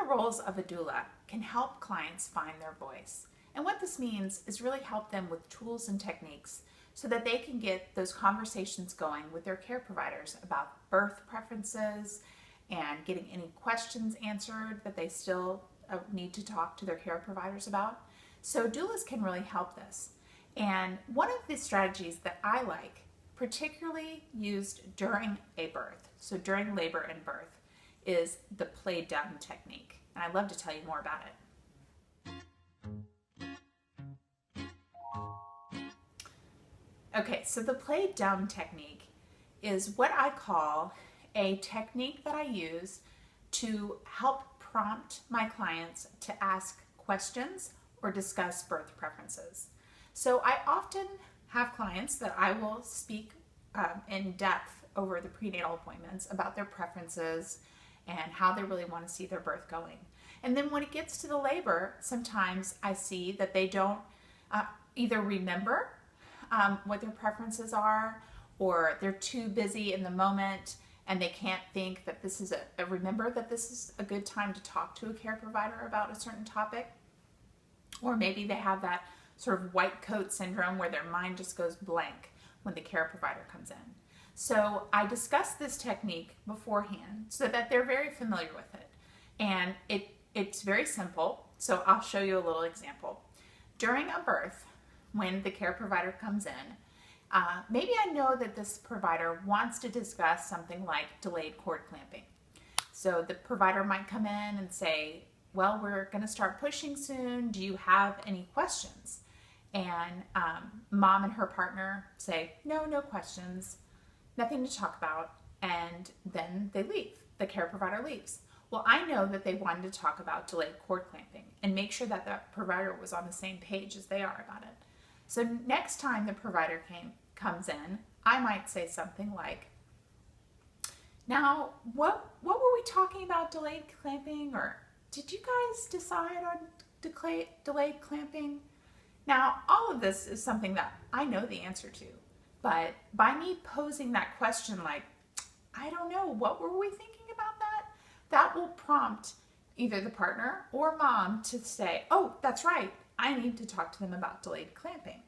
roles of a doula can help clients find their voice. And what this means is really help them with tools and techniques so that they can get those conversations going with their care providers about birth preferences and getting any questions answered that they still need to talk to their care providers about. So doulas can really help this. And one of the strategies that I like, particularly used during a birth, so during labor and birth, is the play dumb technique. And I'd love to tell you more about it. Okay, so the play dumb technique is what I call a technique that I use to help prompt my clients to ask questions or discuss birth preferences. So I often have clients that I will speak in depth over the prenatal appointments about their preferences and how they really want to see their birth going. And then when it gets to the labor, sometimes I see that they don't either remember what their preferences are, or they're too busy in the moment and they can't think that this is remember that this is a good time to talk to a care provider about a certain topic. Or maybe they have that sort of white coat syndrome where their mind just goes blank when the care provider comes in. So I discuss this technique beforehand so that they're very familiar with it. And it's very simple, so I'll show you a little example. During a birth, when the care provider comes in, maybe I know that this provider wants to discuss something like delayed cord clamping. So the provider might come in and say, well, we're going to start pushing soon. Do you have any questions? And mom and her partner say, no questions, nothing to talk about. And then they leave. The care provider leaves. Well, I know that they wanted to talk about delayed cord clamping and make sure that that provider was on the same page as they are about it. So next time the provider comes in, I might say something like, now, what were we talking about delayed clamping? Or did you guys decide on delayed clamping? Now, all of this is something that I know the answer to, but by me posing that question like, I don't know, what were we thinking about that? That will prompt either the partner or mom to say, oh, that's right, I need to talk to them about delayed clamping.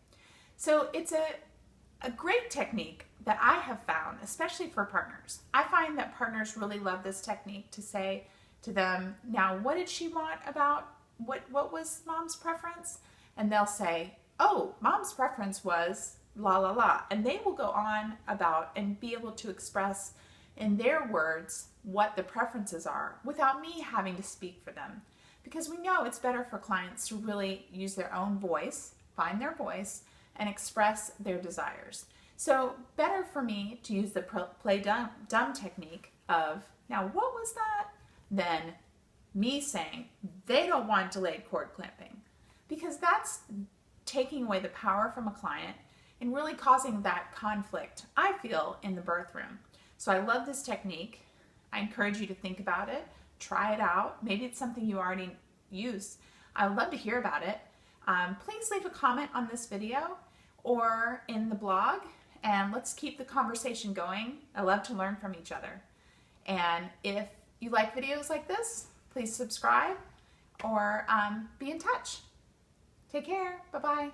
So it's a great technique that I have found, especially for partners. I find that partners really love this technique to say to them, now what did she want about, what was mom's preference? And they'll say, oh, mom's preference was la la la. And they will go on about and be able to express in their words what the preferences are without me having to speak for them. Because we know it's better for clients to really use their own voice, find their voice, and express their desires. So better for me to use the play dumb technique of, now what was that? Than me saying, they don't want delayed cord clamping. Because that's taking away the power from a client and really causing that conflict, I feel, in the birth room. So I love this technique. I encourage you to think about it, try it out. Maybe it's something you already use. I would love to hear about it. Please leave a comment on this video or in the blog, and let's keep the conversation going. I love to learn from each other. And if you like videos like this, please subscribe or be in touch. Take care. Bye-bye.